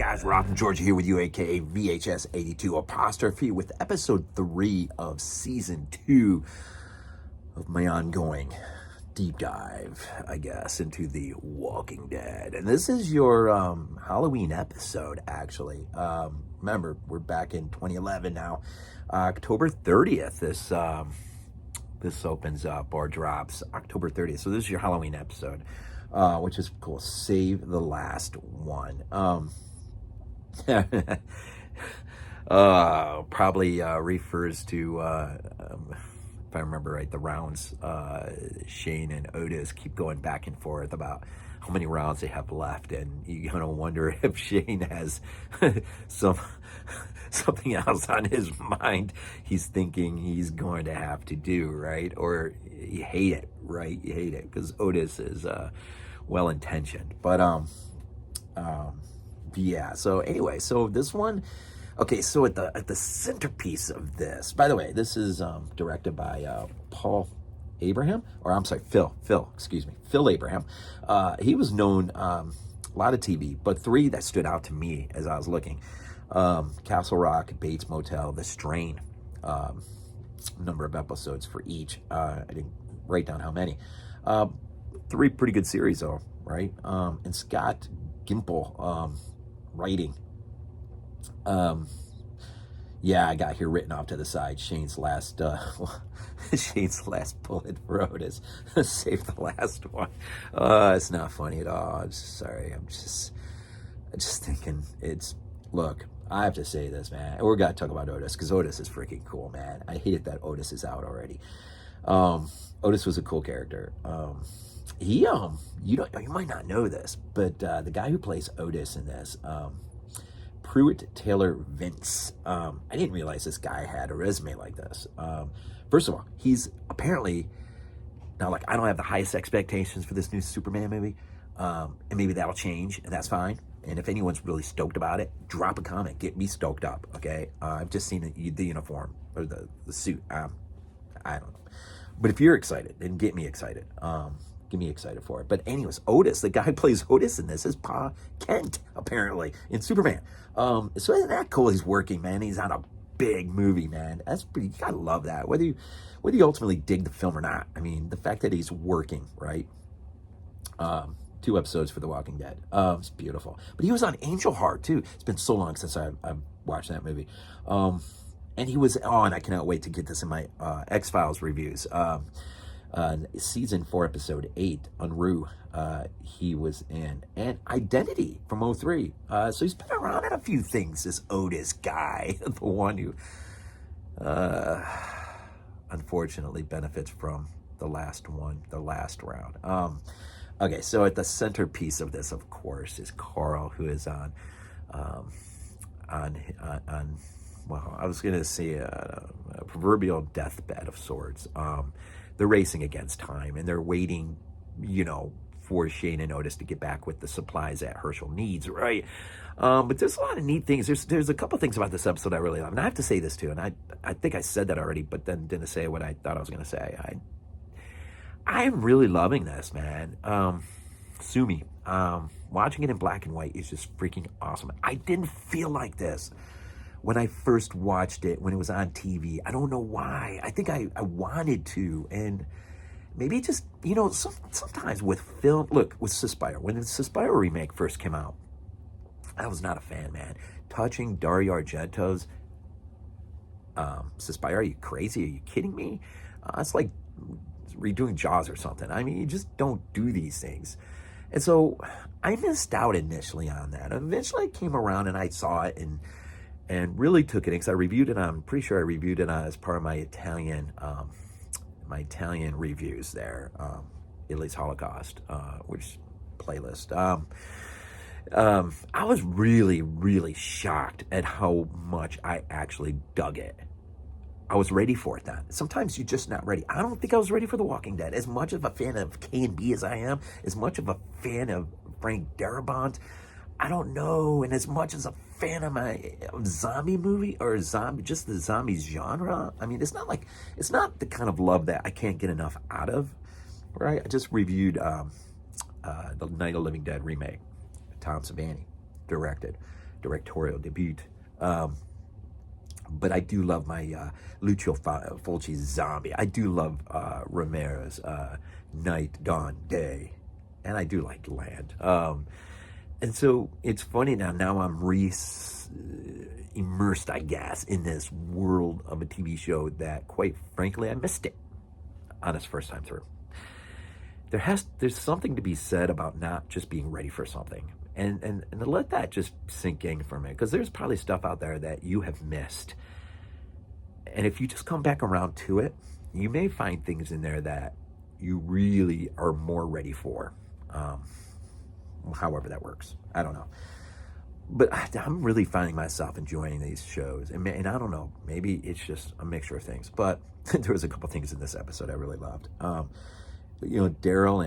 guys, Rock from Georgia here with you, aka VHS82 apostrophe, with episode 3 of season 2 of my ongoing deep dive, I guess, into The Walking Dead. And this is your Halloween episode, actually. Remember, we're back in 2011 now. October 30th, this opens up or drops October 30th. So this is your Halloween episode, which is cool. Save the last one. Probably refers to, if I remember right, the rounds. Shane and Otis keep going back and forth about how many rounds they have left, and you kind of wonder if Shane has something else on his mind he's thinking he's going to have to do, right? Or you hate it, right? You hate it because Otis is well-intentioned, but yeah. So anyway, so this one, okay. So at the centerpiece of this, by the way, this is directed by Phil Abraham. He was known a lot of TV, but 3 that stood out to me as I was looking: Castle Rock, Bates Motel, The Strain. Number of episodes for each. I didn't write down how many. 3 pretty good series though, right? And Scott Gimple writing. Yeah, I got here written off to the side. Shane's last bullet for Otis. Save the last one. It's not funny at all. I'm just sorry. I'm just thinking look, I have to say this, man. We're gonna talk about Otis because Otis is freaking cool, man. I hate it that Otis is out already. Otis was a cool character. He you might not know this, but the guy who plays Otis in this, Pruitt Taylor Vince. I didn't realize this guy had a resume like this. First of all, he's apparently now, like, I don't have the highest expectations for this new Superman movie, and maybe that'll change, and that's fine. And if anyone's really stoked about it, drop a comment, get me stoked up. Okay, I've just seen the uniform or the suit. I don't know, but if you're excited, then get me excited. Get me excited for it. But anyways, Otis, the guy who plays Otis in this is Pa Kent, apparently, in Superman. So isn't that cool? He's working, man. He's on a big movie, man. That's pretty, you gotta love that. Whether you ultimately dig the film or not. I mean, the fact that he's working, right? 2 episodes for The Walking Dead. It's beautiful. But he was on Angel Heart, too. It's been so long since I've watched that movie. And he was on, I cannot wait to get this in my X-Files reviews. Season 4, episode 8, Unruh, he was in, and Identity from 03. So he's been around in a few things, this Otis guy, the one who unfortunately benefits from the last round. Okay, so at the centerpiece of this, of course, is Carl, who is on well, I was gonna say a proverbial deathbed of sorts. They're racing against time, and they're waiting, for Shane and Otis to get back with the supplies that Herschel needs, right? But there's a lot of neat things. There's a couple things about this episode I really love, and I have to say this too, and I think I said that already, but then didn't say what I thought I was going to say. I'm really loving this, man. Sue me. Watching it in black and white is just freaking awesome. I didn't feel like this when I first watched it, when it was on TV. I don't know why. I think I wanted to, and maybe just, sometimes with film, look, with Suspire, when the Suspire remake first came out, I was not a fan, man. Touching Dario Argento's Suspire, are you crazy? Are you kidding me? It's like redoing Jaws or something. I mean, you just don't do these things. And so I missed out initially on that. Eventually I came around and I saw it and really took it, because I reviewed it. I'm pretty sure I reviewed it as part of my Italian reviews there, Italy's Holocaust, which playlist. I was really, really shocked at how much I actually dug it. I was ready for it then. Sometimes you're just not ready. I don't think I was ready for The Walking Dead. As much of a fan of K&B as I am, as much of a fan of Frank Darabont, I don't know, and as much as a fan of zombie movie or just the zombies genre, I mean, it's not the kind of love that I can't get enough out of, right? I just reviewed the Night of the Living Dead remake, Tom Savini directed. directorial debut. But I do love my Lucio Fulci's Zombie. I do love Romero's Night, Dawn, Day. And I do like Land. And so it's funny now I'm immersed, I guess, in this world of a TV show that, quite frankly, I missed it on its first time through. There's something to be said about not just being ready for something. And to let that just sink in for a minute, because there's probably stuff out there that you have missed. And if you just come back around to it, you may find things in there that you really are more ready for. However that works. I don't know. But I'm really finding myself enjoying these shows. And I don't know, maybe it's just a mixture of things. But there was a couple things in this episode I really loved. Daryl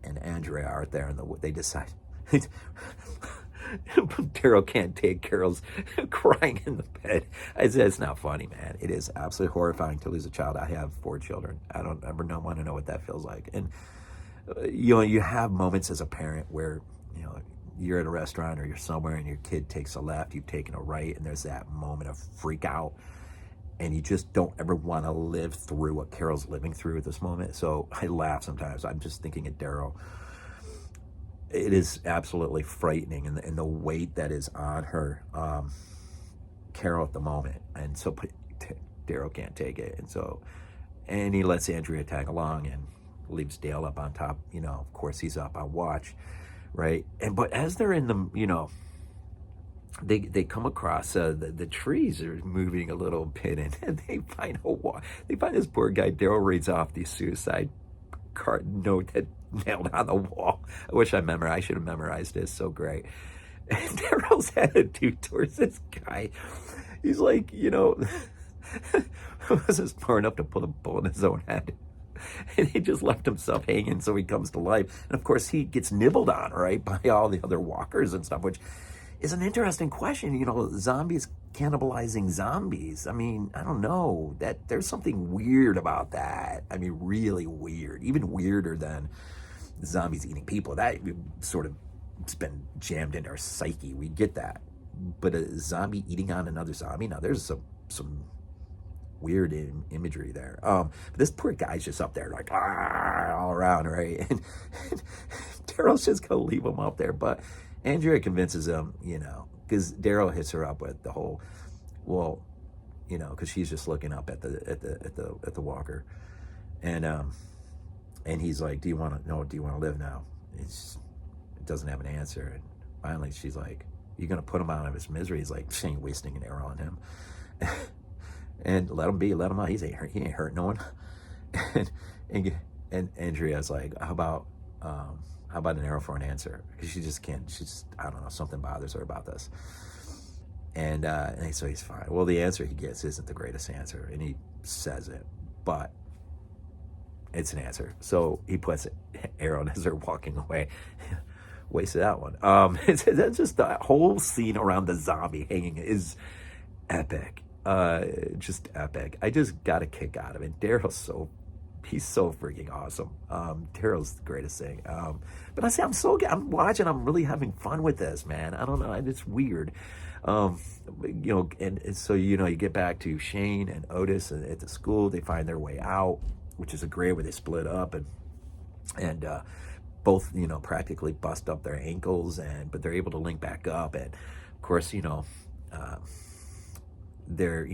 and Andrea are there, and they decide... Daryl can't take Carol's crying in the bed. It's not funny, man. It is absolutely horrifying to lose a child. I have 4 children. I don't ever want to know what that feels like. And you have moments as a parent where you're at a restaurant or you're somewhere and your kid takes a left, you've taken a right, and there's that moment of freak out, and you just don't ever want to live through what Carol's living through at this moment. So I laugh sometimes. I'm just thinking of Daryl. It is absolutely frightening, and the weight that is on her, Carol, at the moment. And so Daryl can't take it. And he lets Andrea tag along and leaves Dale up on top. Of course, he's up on watch, right? But as they're in the, they come across the trees are moving a little bit, and they find this poor guy. Daryl reads off the suicide card note that nailed on the wall. I wish I should have memorized it. It's so great. And Daryl's attitude towards this guy, he's like, was this far enough to put a bullet in his own head? And he just left himself hanging so he comes to life. And of course he gets nibbled on, right, by all the other walkers and stuff, which is an interesting question. Zombies cannibalizing zombies. I mean, I don't know. There's something weird about that. I mean, really weird. Even weirder than zombies eating people. That sort of has been jammed into our psyche. We get that. But a zombie eating on another zombie? Now, there's some weird imagery there. But this poor guy's just up there like, all around, right? And Daryl's just going to leave him up there. But Andrea convinces him, because Daryl hits her up with the whole, because she's just looking up at the walker, and he's like, do you want to live now? It doesn't have an answer. And finally she's like, you're going to put him out of his misery? He's like, she ain't wasting an arrow on him. And let him be, let him out. He ain't hurt no one. And Andrea's like, how about an arrow for an answer? Because she just can't. I don't know, something bothers her about this. And so he's fine. Well, the answer he gets isn't the greatest answer, and he says it, but it's an answer. So he puts an arrow as they're walking away. Wasted that one. That's just the whole scene around the zombie hanging is epic. Just epic. I just got a kick out of it. He's so freaking awesome. Daryl's the greatest thing. But I'm watching, I'm really having fun with this, man. I don't know, it's weird. And so, you get back to Shane and Otis at the school. They find their way out, which is a great where they split up and both, practically bust up their ankles, but they're able to link back up. And of course, they're,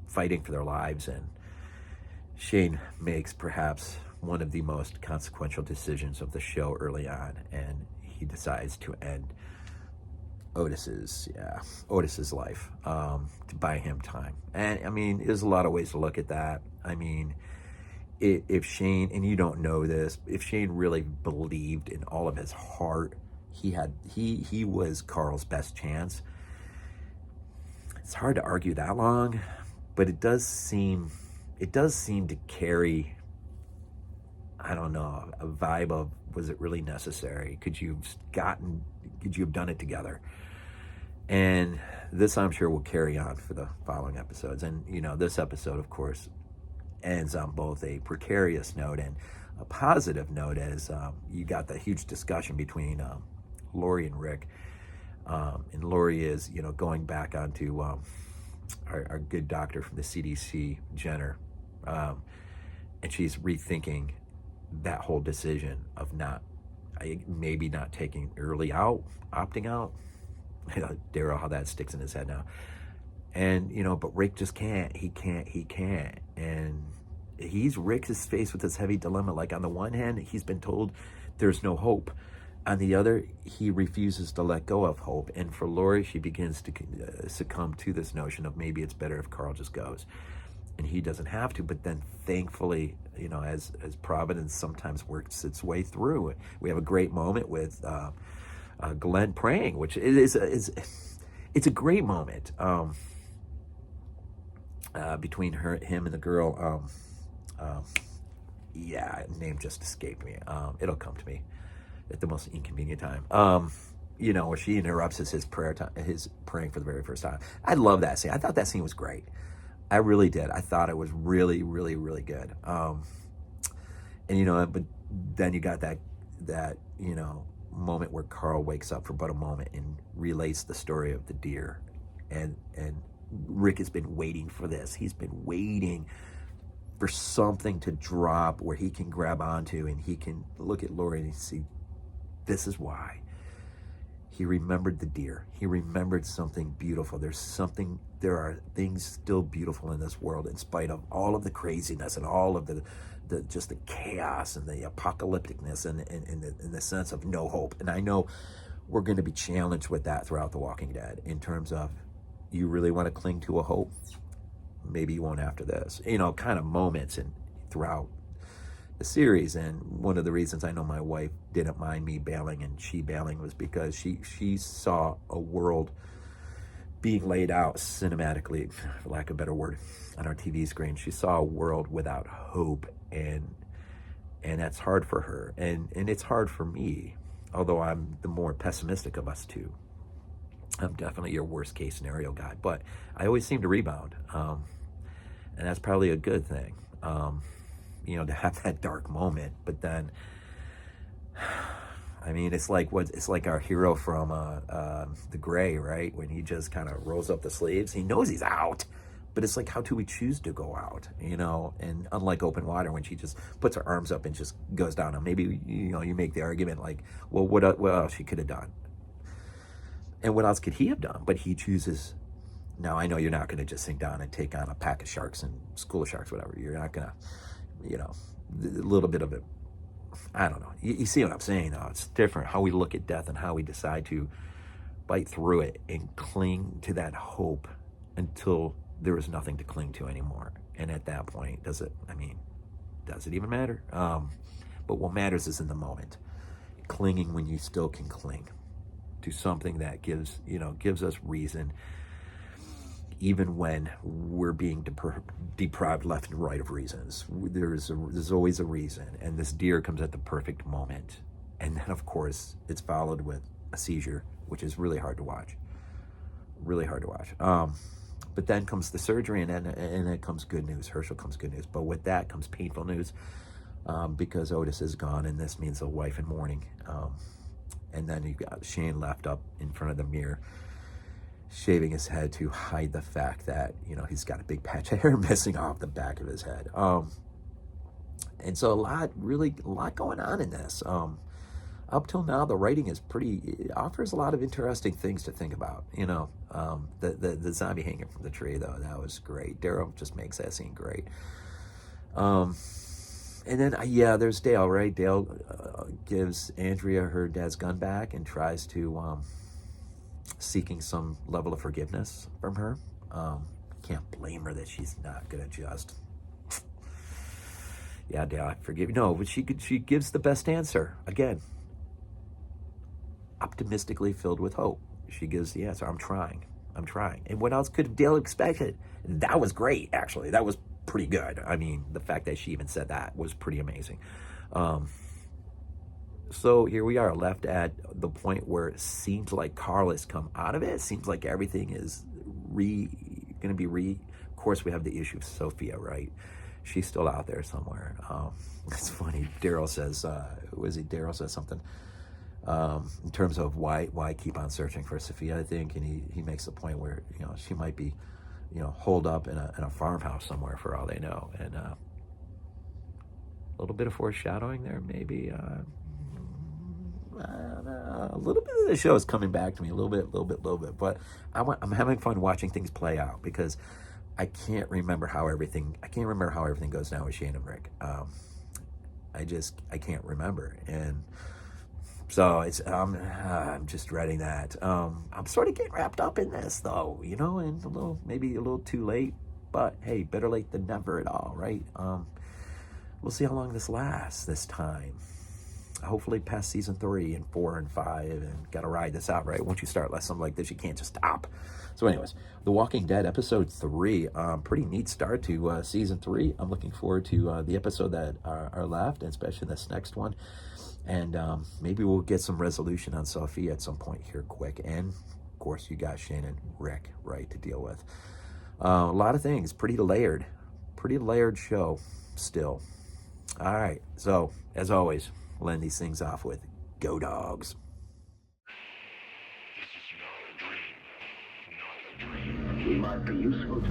fighting for their lives, and Shane makes perhaps one of the most consequential decisions of the show early on, and he decides to end Otis's life, to buy him time. And I mean, there's a lot of ways to look at that. I mean, if Shane, and you don't know this, if Shane really believed in all of his heart, he was Carl's best chance. It's hard to argue that long, but it does seem to carry, I don't know, a vibe of, was it really necessary? Could you have done it together? And this, I'm sure, will carry on for the following episodes. And, this episode, of course, ends on both a precarious note and a positive note, as you got the huge discussion between Laurie and Rick And Laurie is, going back onto our good doctor from the CDC, Jenner, and she's rethinking that whole decision of maybe not taking early out, opting out. Daryl, how that sticks in his head now. And, but Rick just can't. He can't. And Rick is faced with this heavy dilemma. Like, on the one hand, he's been told there's no hope. On the other, he refuses to let go of hope. And for Laurie, she begins to succumb to this notion of maybe it's better if Carl just goes. And he doesn't have to. But then, thankfully, as Providence sometimes works its way through, we have a great moment with Glenn praying, which it's a great moment between him and the girl. Name just escaped me. It'll come to me at the most inconvenient time. Where she interrupts his praying for the very first time. I love that scene. I thought that scene was great. I really did. I thought it was really, really, really good. But then you got that moment where Carl wakes up for but a moment and relates the story of the deer, and Rick has been waiting for this. He's been waiting for something to drop where he can grab onto, and he can look at Laurie and see, this is why. He remembered the deer. He remembered something beautiful. There are things still beautiful in this world in spite of all of the craziness and all of the chaos and the apocalypticness and the sense of no hope. And I know we're going to be challenged with that throughout The Walking Dead in terms of, you really want to cling to a hope? Maybe you won't after this. Kind of moments and throughout the series. And one of the reasons I know my wife didn't mind me bailing and she bailing was because she saw a world being laid out cinematically, for lack of a better word, on our TV screen. She saw a world without hope, and that's hard for her, and it's hard for me, although I'm the more pessimistic of us two. I'm definitely your worst case scenario guy, but I always seem to rebound, and that's probably a good thing, to have that dark moment. But then, I mean, it's like our hero from The Gray, right? When he just kind of rolls up the sleeves, he knows he's out, but it's like, how do we choose to go out? And unlike Open Water, when she just puts her arms up and just goes down, and maybe you make the argument like, well, what else she could have done? And what else could he have done? But he chooses. Now, I know you're not going to just sink down and take on a pack of sharks and school of sharks, whatever. You're not going to, a little bit of it. I don't know. You see what I'm saying, though? It's different how we look at death and how we decide to bite through it and cling to that hope until there is nothing to cling to anymore. And at that point, does it even matter? But what matters is in the moment. Clinging when you still can cling to something that gives us reason, even when we're being deprived left and right of reasons. There's always a reason, and this deer comes at the perfect moment. And then, of course, it's followed with a seizure, which is really hard to watch. But then comes the surgery, and then comes good news. Herschel comes good news. But with that comes painful news, because Otis is gone, and this means a wife in mourning. And then you've got Shane left up in front of the mirror, shaving his head to hide the fact that, he's got a big patch of hair missing off the back of his head. And so a lot going on in this. Up till now, the writing is it offers a lot of interesting things to think about. The zombie hanging from the tree, though, that was great. Daryl just makes that scene great. And then, there's Dale, right? Dale gives Andrea her dad's gun back and tries to, seeking some level of forgiveness from her. Can't blame her that she's not going to just, Dale, I forgive you. No, but she gives the best answer. Again, optimistically filled with hope. She gives the answer, I'm trying. And what else could Dale expected? That was great, actually. That was pretty good. I mean, the fact that she even said that was pretty amazing. So here we are, left at the point where it seems like Carl has come out of it. It seems like everything is going to be Of course, we have the issue of Sophia, right? She's still out there somewhere. It's funny. Daryl says, Daryl says something. in terms of why keep on searching for Sophia, I think, and he makes the point where, you know, she might be, you know, holed up in a farmhouse somewhere for all they know, and a little bit of foreshadowing there, maybe. A little bit of the show is coming back to me, a little bit, but I'm having fun watching things play out, because I can't remember how everything goes down with Shane and Rick. I can't remember, and so it's I'm just dreading that. I'm sort of getting wrapped up in this, though, you know, and maybe a little too late, but hey, better late than never at all, right? We'll see how long this lasts this time. Hopefully past season 3 and 4 and 5, and gotta ride this out, right? Once you start something like this, you can't just stop. So anyways, The Walking Dead episode 3, pretty neat start to season 3. I'm looking forward to the episode that are left, and especially this next one. And maybe we'll get some resolution on Sophie at some point here quick. And of course, you got Shane and Rick, right, to deal with. A lot of things, pretty layered show still. All right, so as always, we'll end these things off with Go Dogs. This is not a dream. Not a dream. It might be useful to